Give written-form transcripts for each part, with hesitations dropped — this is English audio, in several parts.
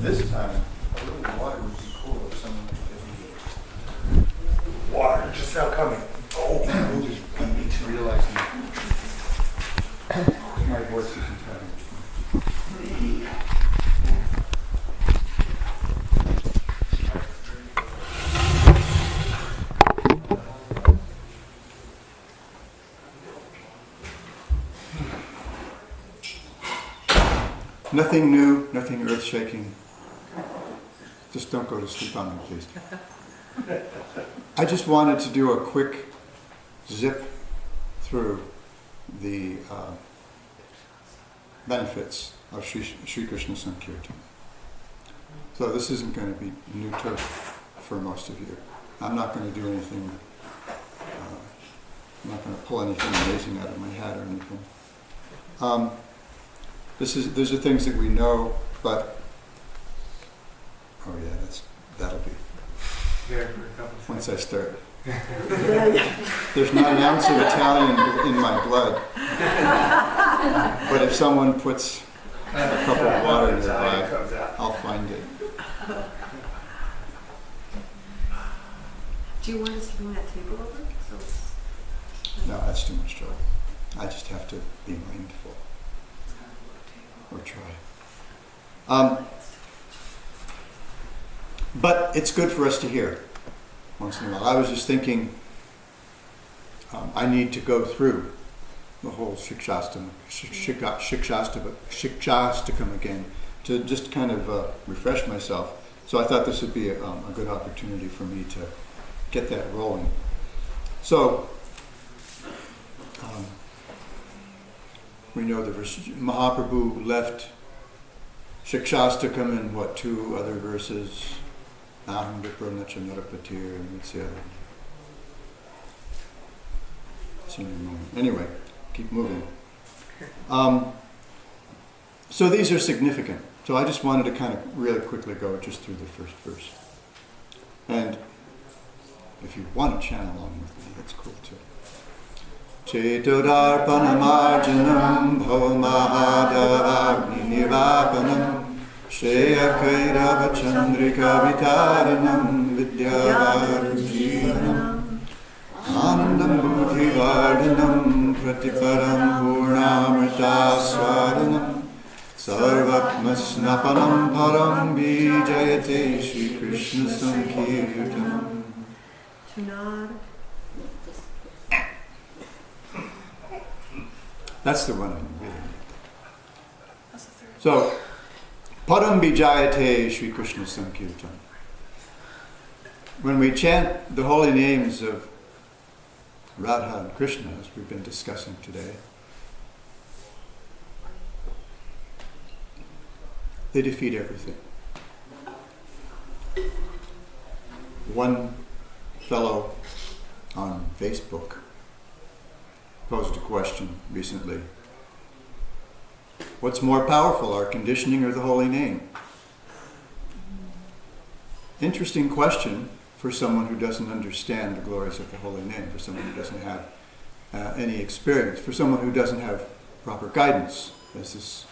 This time, a little water would be cool if someone could give me water just now coming. Oh, I need to realize my voice isn't having. Nothing new, nothing earth-shaking. Just don't go to sleep on me, please. I just wanted to do a quick zip through the benefits of Sri Krishna Sankirtan. So this isn't going to be new turf for most of you. I'm not going to do anything, I'm not going to pull anything amazing out of my hat or anything. These are things that we know, but oh yeah, that'll be once I start. There's not an ounce of Italian in my blood, but if someone puts a cup of water nearby, I'll find it. Do you want us to bring that table over? No, that's too much trouble. I just have to be mindful. Or try. But it's good for us to hear once in a while. I was just thinking, I need to go through the whole Shikshastakam again to just kind of refresh myself. So I thought this would be a good opportunity for me to get that rolling. So, we know the verse. Mahaprabhu left Shikshastakam and 2 other verses? Aham Vipranacha Narapatir and Mitsya. Anyway, keep moving. So these are significant. So I just wanted to kind of really quickly go just through the first verse. And if you want to chant along with me, that's cool too. Cetodarpanamarjanam bhavamahada agni-nivapanam Shreya Chandrika Vitaranam Vidyavarujivanam Anandam Buddhivardhanam Pratiparam Purnamritaswaranam Sarvatmasnapanam Param Vijayate Shri Krishna Sankirtanam. That's the one I really need. So, Param Vijayate Shri Krishna Sankirtan. When we chant the holy names of Radha and Krishna, as we've been discussing today, they defeat everything. One fellow on Facebook posed a question recently. What's more powerful, our conditioning or the holy name? Interesting question for someone who doesn't understand the glories of the holy name, for someone who doesn't have any experience, for someone who doesn't have proper guidance, as this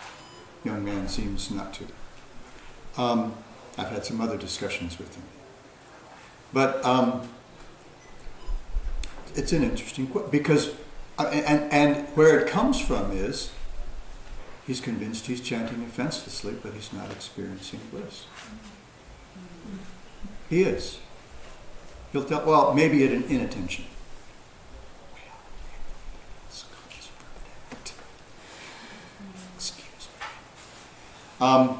young man seems not to. I've had some other discussions with him. But it's an interesting question, because and where it comes from is he's convinced he's chanting offenselessly, but he's not experiencing bliss. He is. He'll tell, well, maybe at an inattention. Excuse me.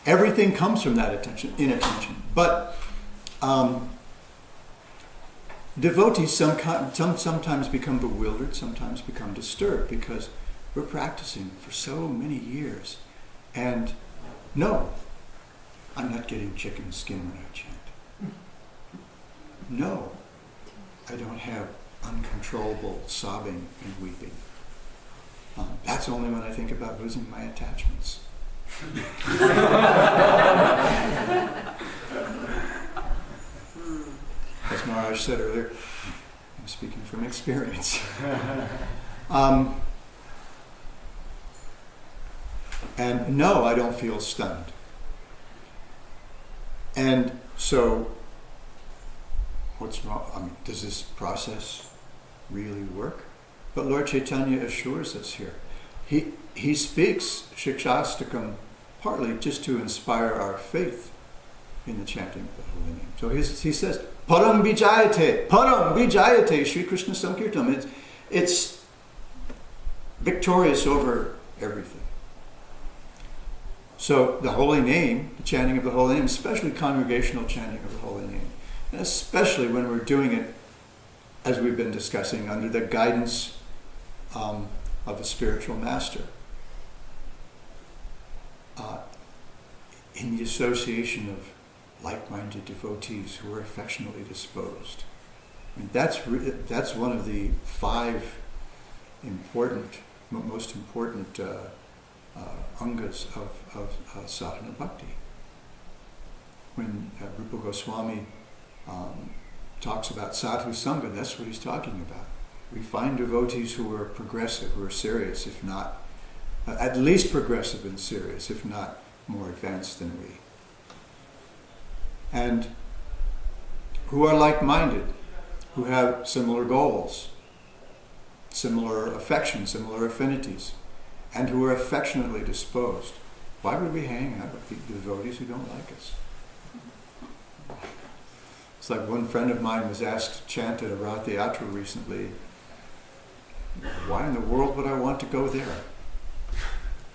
Everything comes from that inattention. But devotees sometimes become bewildered, sometimes become disturbed, because we're practicing for so many years. And no, I'm not getting chicken skin when I chant. No, I don't have uncontrollable sobbing and weeping. That's only when I think about losing my attachments. As Maharaj said earlier, I'm speaking from experience. And no, I don't feel stunned. And so, what's wrong? I mean, does this process really work? But Lord Chaitanya assures us here. He speaks Shikshastakam partly just to inspire our faith in the chanting of the holy name. So he says, Param Vijayate, Sri Krishna Sankirtam. It's victorious over everything. So the holy name, the chanting of the holy name, especially congregational chanting of the holy name, and especially when we're doing it, as we've been discussing, under the guidance of a spiritual master, in the association of like-minded devotees who are affectionately disposed. I mean, that's one of the 5 most important angas of sadhana bhakti. When Rupa Goswami talks about sadhu sangha, that's what he's talking about. We find devotees who are progressive, who are serious, if not, at least progressive and serious, if not more advanced than we. And who are like-minded, who have similar goals, similar affections, similar affinities, and who are affectionately disposed. Why would we hang out with the devotees who don't like us? It's like one friend of mine was asked to chant at a Rath Yatra recently. Why in the world would I want to go there?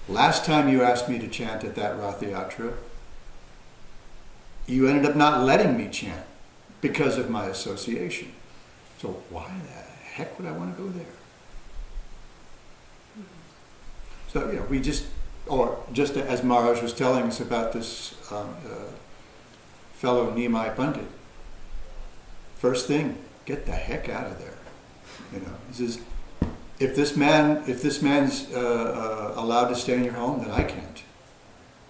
Last time you asked me to chant at that Rath Yatra, you ended up not letting me chant because of my association. So why the heck would I want to go there? So, we just as Maharaj was telling us about this fellow Nimai Pandit, first thing, get the heck out of there. He says, if this man's allowed to stay in your home, then I can't.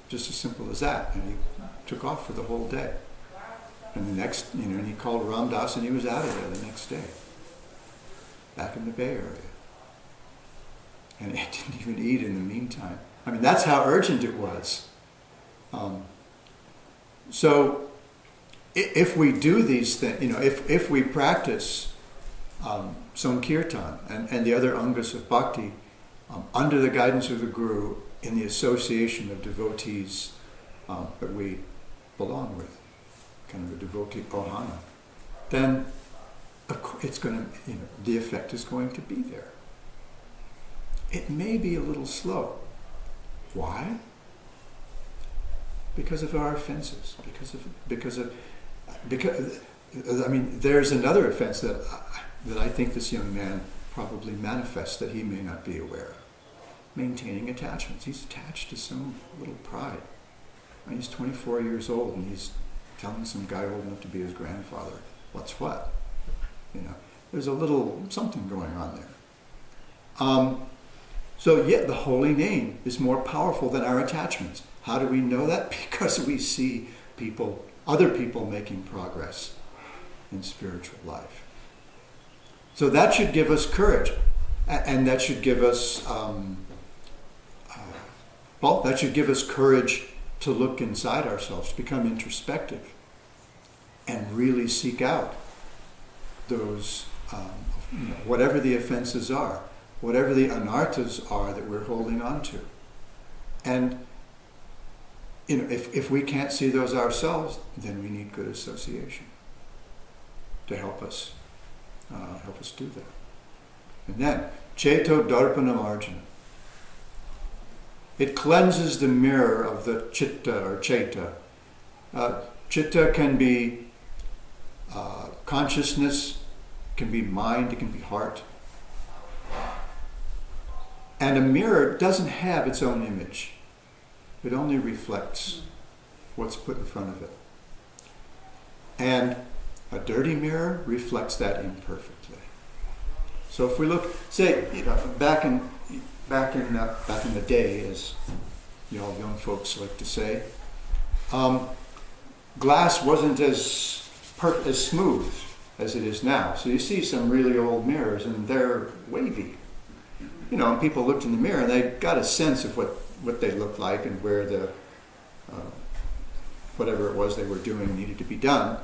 Just as simple as that. And he took off for the whole day. And the next, and he called Ram Das, and he was out of there the next day, back in the Bay Area. And he didn't even eat in the meantime. I mean, that's how urgent it was. So, if we do these things, if we practice Sankirtan and the other angas of bhakti under the guidance of the Guru in the association of devotees that we belong with, kind of a devotee ohana, then of course it's going to, the effect is going to be there. It may be a little slow. Why? Because of our offenses. Because I mean, there's another offense that I think this young man probably manifests that he may not be aware of. Maintaining attachments. He's attached to some little pride. I mean, he's 24 years old and he's telling some guy old enough to be his grandfather what's what. There's a little something going on there. So the holy name is more powerful than our attachments. How do we know that? Because we see other people making progress in spiritual life. So that should give us courage, and that should give us that should give us courage to look inside ourselves, to become introspective, and really seek out those whatever the offenses are, whatever the anarthas are that we're holding on to. And if we can't see those ourselves, then we need good association to help us do that. And then, Cheto Darpanam Arjuna. It cleanses the mirror of the chitta or cheta. Chitta can be consciousness, can be mind, it can be heart. And a mirror doesn't have its own image. It only reflects what's put in front of it. And a dirty mirror reflects that imperfectly. So if we look, say, back in the day, as y'all young folks like to say, glass wasn't as smooth as it is now. So you see some really old mirrors, and they're wavy. And people looked in the mirror and they got a sense of what they looked like and where the whatever it was they were doing needed to be done.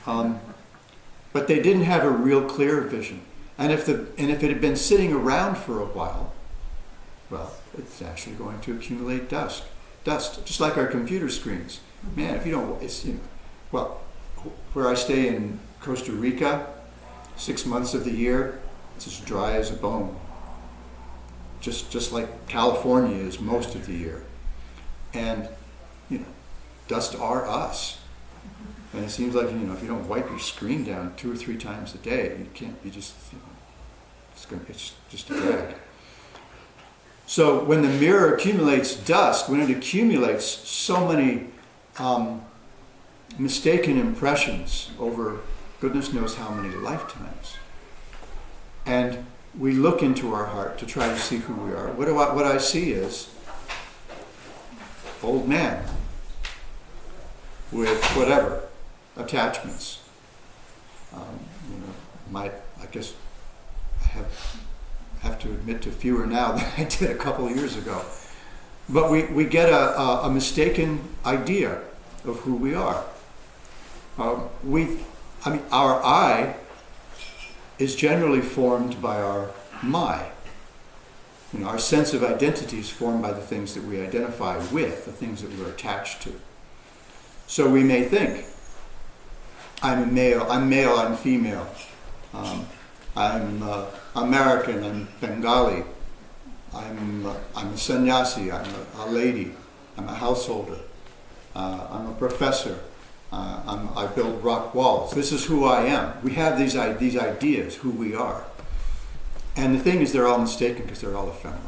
But they didn't have a real clear vision. And if it had been sitting around for a while, well, it's actually going to accumulate dust, just like our computer screens. Man, if you don't, well, where I stay in Costa Rica, 6 months of the year, it's as dry as a bone. Just like California is most of the year. And, dust are us. And it seems like, if you don't wipe your screen down 2 or 3 times a day, it's just a drag. So when the mirror accumulates dust, when it accumulates so many mistaken impressions over goodness knows how many lifetimes, and we look into our heart to try to see who we are, what I see is old man with whatever attachments. I guess I have to admit to fewer now than I did a couple of years ago. But we get a mistaken idea of who we are. Our I is generally formed by our my. Our sense of identity is formed by the things that we identify with, the things that we're attached to. So we may think, I'm male, I'm female, I'm American, I'm Bengali, I'm a sannyasi, I'm a lady, I'm a householder, I'm a professor, I build rock walls. This is who I am. We have these ideas, who we are. And the thing is, they're all mistaken because they're all ephemeral.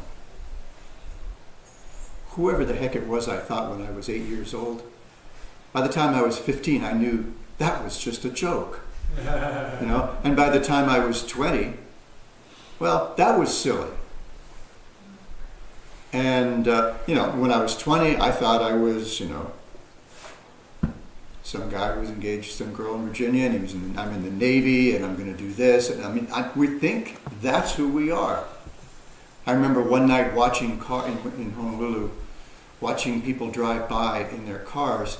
Whoever the heck it was I thought when I was 8 years old, by the time I was 15, I knew that was just a joke. And by the time I was 20, well, that was silly. And, when I was 20, I thought I was, some guy who was engaged to some girl in Virginia, and I'm in the Navy, and I'm going to do this. And we think that's who we are. I remember one night watching in Honolulu, watching people drive by in their cars,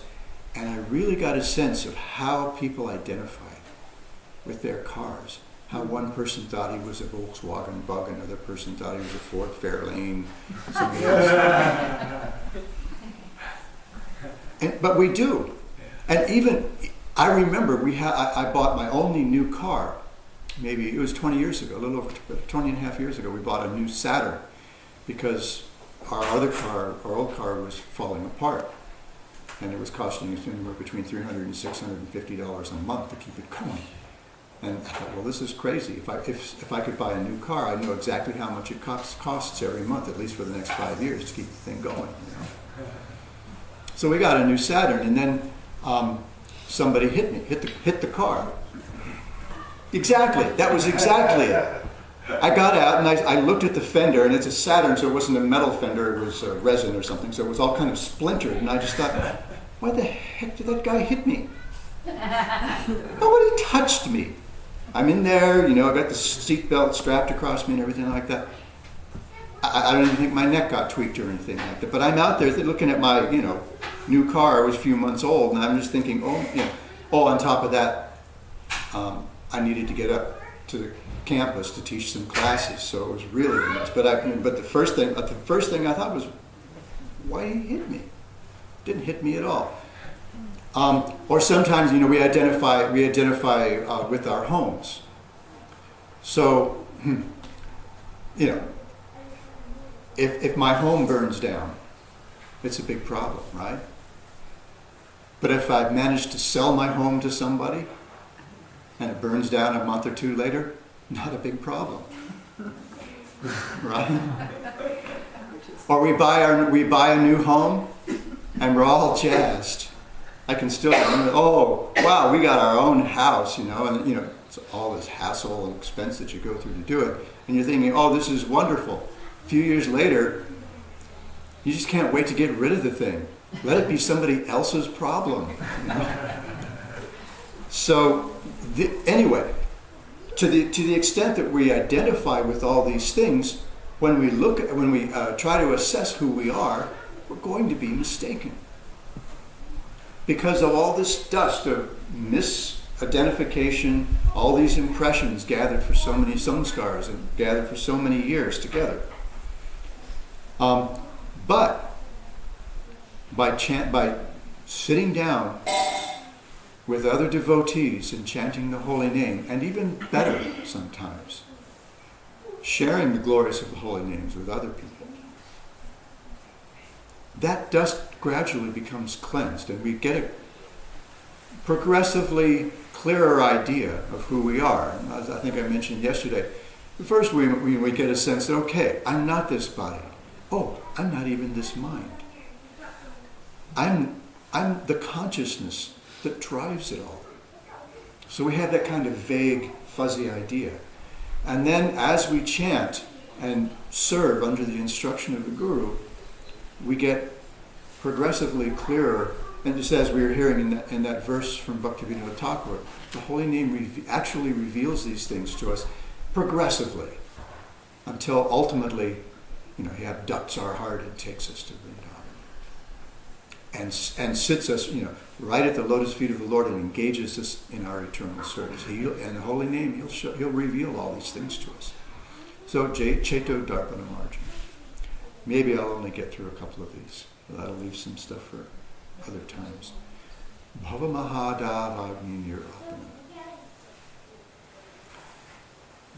and I really got a sense of how people identified with their cars. How one person thought he was a Volkswagen Bug, another person thought he was a Ford Fairlane. But we do. And even, I remember I bought my only new car, maybe it was 20 years ago, a little over 20 and a half years ago. We bought a new Saturn because our old car was falling apart. And it was costing us anywhere between $300 and $650 a month to keep it going. And I thought, well, this is crazy. If I could buy a new car, I know exactly how much it costs every month, at least for the next 5 years, to keep the thing going. So we got a new Saturn, and then somebody hit the car. Exactly. That was exactly it. I got out and I looked at the fender, and it's a Saturn, so it wasn't a metal fender, it was resin or something, so it was all kind of splintered, and I just thought, why the heck did that guy hit me? Nobody touched me. I'm in there, I got the seatbelt strapped across me and everything like that. I don't even think my neck got tweaked or anything like that, but I'm out there looking at my, new car. It was a few months old, and I'm just thinking, on top of that, I needed to get up to the campus to teach some classes, so it was really a mess. But the first thing I thought was, why did he hit me? Didn't hit me at all. Or sometimes, we identify with our homes. So, if my home burns down, it's a big problem, right? But if I've managed to sell my home to somebody and it burns down a month or two later, not a big problem, right? Or we buy a new home and we're all jazzed. I can still, oh wow, we got our own house, and it's all this hassle and expense that you go through to do it, and you're thinking, oh, this is wonderful. A few years later, you just can't wait to get rid of the thing. Let it be somebody else's problem. So, anyway, to the extent that we identify with all these things, when we try to assess who we are, we're going to be mistaken. because of all this dust of misidentification, all these impressions gathered for so many samskars and gathered for so many years together. But by sitting down with other devotees and chanting the holy name, and even better sometimes, sharing the glories of the holy names with other people, that dust gradually becomes cleansed, and we get a progressively clearer idea of who we are. And as I think I mentioned yesterday, first we get a sense that, okay, I'm not this body. Oh, I'm not even this mind. I'm the consciousness that drives it all. So we have that kind of vague, fuzzy idea. And then as we chant and serve under the instruction of the Guru, we get progressively clearer. And just as we were hearing in that verse from Bhaktivinoda Thakur, the holy name actually reveals these things to us progressively until ultimately, he abducts our heart and takes us to Vrindavan. And sits us, right at the lotus feet of the Lord and engages us in our eternal service. And the holy name, he'll reveal all these things to us. So, Cheto Darpana Margin. Maybe I'll only get through a couple of these. That'll leave some stuff for other times. Bhava Mahadavagni Nirapana.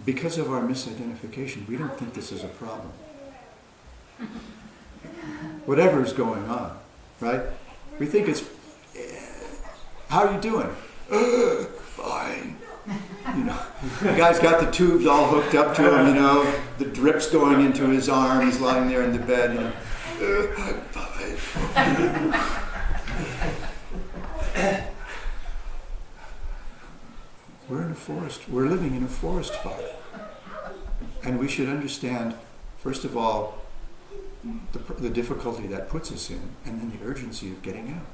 Because of our misidentification, we don't think this is a problem. Whatever is going on, right? We think it's, how are you doing? Fine. The guy's got the tubes all hooked up to him, the drips going into his arm, he's lying there in the bed, I'm fine. We're in a forest. We're living in a forest fire. And we should understand, first of all, the difficulty that puts us in, and then the urgency of getting out.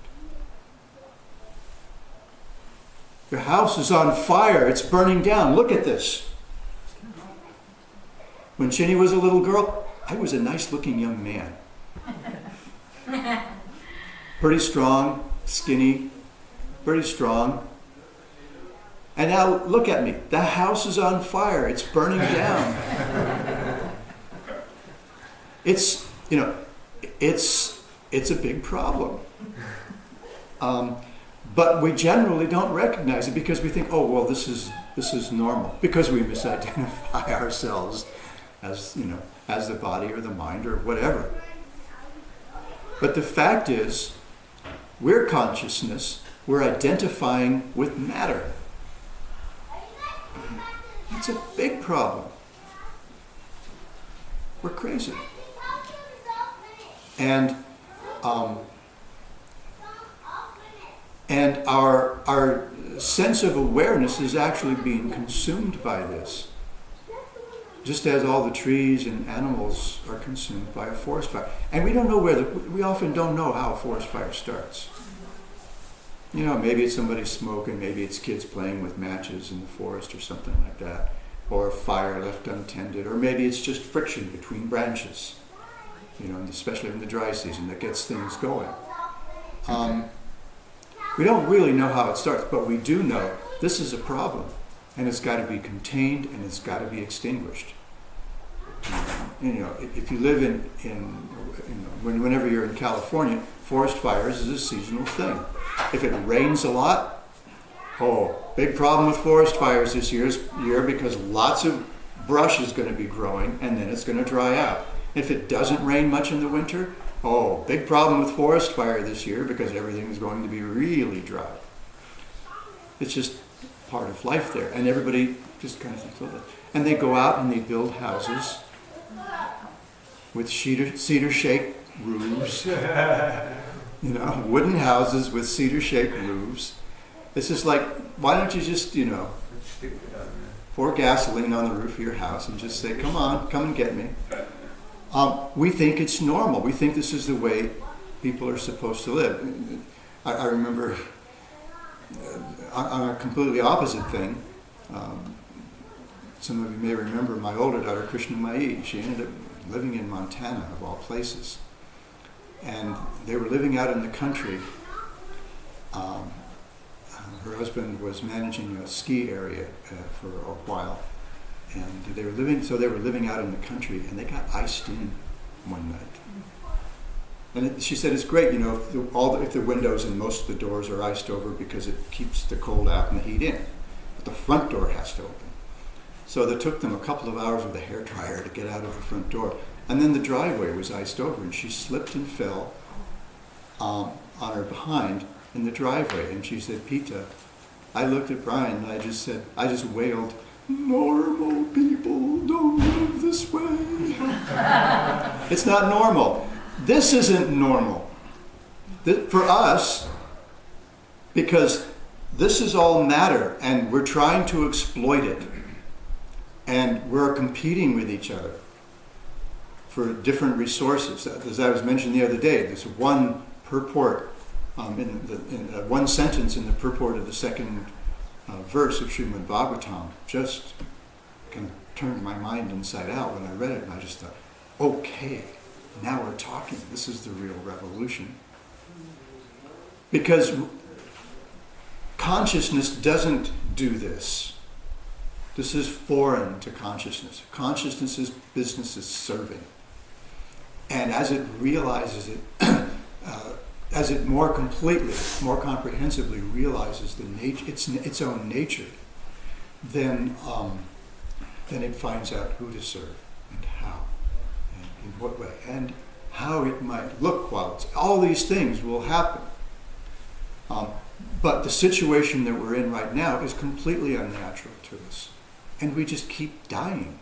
Your house is on fire. It's burning down. Look at this. When Chinny was a little girl, I was a nice-looking young man. Pretty strong, skinny, pretty strong. And now look at me. The house is on fire. It's burning down. It's a big problem. But we generally don't recognize it because we think, oh, well, this is normal. Because we misidentify ourselves as the body or the mind or whatever. But the fact is, we're consciousness. We're identifying with matter. It's a big problem. We're crazy. And our sense of awareness is actually being consumed by this. Just as all the trees and animals are consumed by a forest fire. And we don't know we often don't know how a forest fire starts. Maybe it's somebody smoking, maybe it's kids playing with matches in the forest or something like that. Or a fire left untended, or maybe it's just friction between branches. Especially in the dry season, that gets things going. We don't really know how it starts, but we do know this is a problem, and it's got to be contained, and it's got to be extinguished. If you live whenever you're in California, forest fires is a seasonal thing. If it rains a lot, big problem with forest fires this year because lots of brush is going to be growing, and then it's going to dry out. If it doesn't rain much in the winter, big problem with forest fire this year because everything is going to be really dry. It's just part of life there. And everybody just kind of thinks, that. And they go out and they build houses with cedar-shake roofs. Wooden houses with cedar-shake roofs. It's just like, why don't you just, pour gasoline on the roof of your house and just say, come on, come and get me. We think it's normal. We think this is the way people are supposed to live. I remember on a completely opposite thing, some of you may remember my older daughter, Krishnamai. She ended up living in Montana, of all places. And they were living out in the country. Um, her husband was managing a ski area for a while, and they were living out in the country, and they got iced in one night. And she said, it's great, if the windows and most of the doors are iced over because it keeps the cold out and the heat in. But the front door has to open. So it took them a couple of hours with a hairdryer to get out of the front door. And then the driveway was iced over, and she slipped and fell on her behind in the driveway. And she said, Pita, I looked at Brian and I just wailed, normal people don't live this way. It's not normal. This isn't normal. For us, because this is all matter and we're trying to exploit it. And we're competing with each other for different resources. As I was mentioning the other day, there's one purport, one sentence in the purport of the second verse of Srimad Bhagavatam just kind of turned my mind inside out when I read it, and I just thought, okay, now we're talking. This is the real revolution. Because consciousness doesn't do this. This is foreign to consciousness. Consciousness's business is serving. And as it realizes it, as it more completely, more comprehensively realizes its own nature, then it finds out who to serve and how, and in what way, and how it might look while all these things will happen. But the situation that we're in right now is completely unnatural to us. And we just keep dying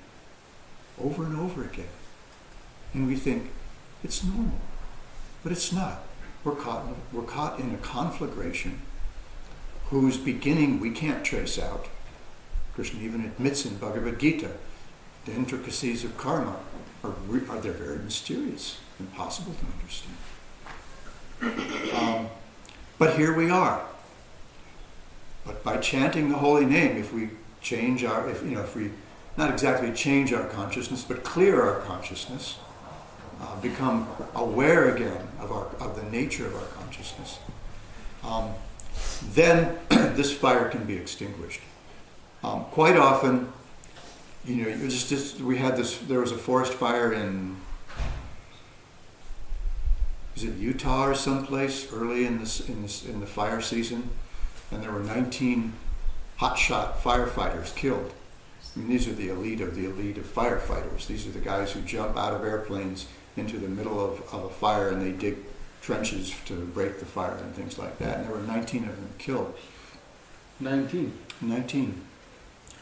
over and over again. And we think, it's normal. But it's not. We're caught in a conflagration whose beginning we can't trace out. Krishna even admits in Bhagavad Gita, the intricacies of karma are they're very mysterious, impossible to understand. But here we are. But by chanting the holy name, if we change if we not exactly change our consciousness, but clear our consciousness, become aware again of the nature of our consciousness, then this fire can be extinguished. Quite often, there was a forest fire in, is it Utah or someplace early in the fire season, and there were 19 hotshot firefighters killed. I mean, these are the elite of firefighters. These are the guys who jump out of airplanes into the middle of a fire and they dig trenches to break the fire and things like that. And there were 19 of them killed. 19.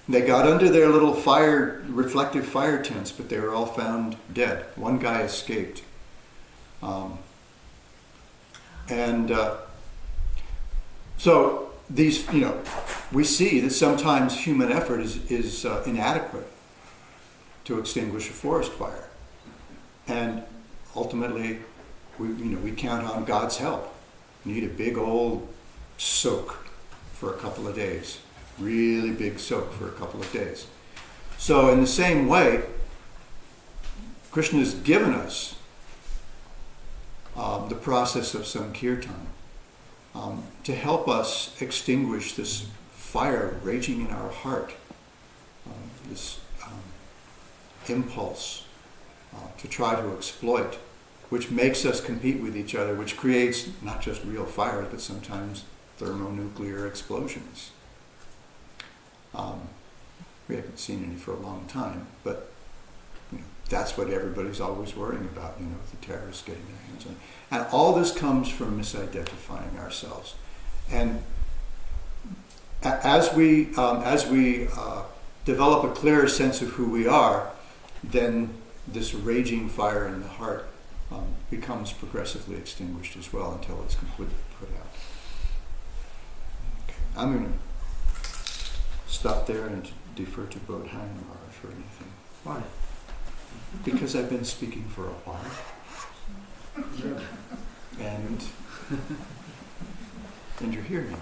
They got under their little reflective fire tents, but they were all found dead. One guy escaped. So these, we see that sometimes human effort is inadequate to extinguish a forest fire. And ultimately, we count on God's help. We need a big old soak for a couple of days. Really big soak for a couple of days. So in the same way, Krishna has given us the process of Sankirtan to help us extinguish this fire raging in our heart, this impulse to try to exploit, which makes us compete with each other, which creates not just real fires, but sometimes thermonuclear explosions. We haven't seen any for a long time, but that's what everybody's always worrying about, the terrorists getting their hands on it. And all this comes from misidentifying ourselves. And as we develop a clearer sense of who we are, then this raging fire in the heart becomes progressively extinguished as well until it's completely put out. Okay. I'm going to stop there and defer to Bodhana Maharaj for anything. Why? Because I've been speaking for a while. And you're hearing.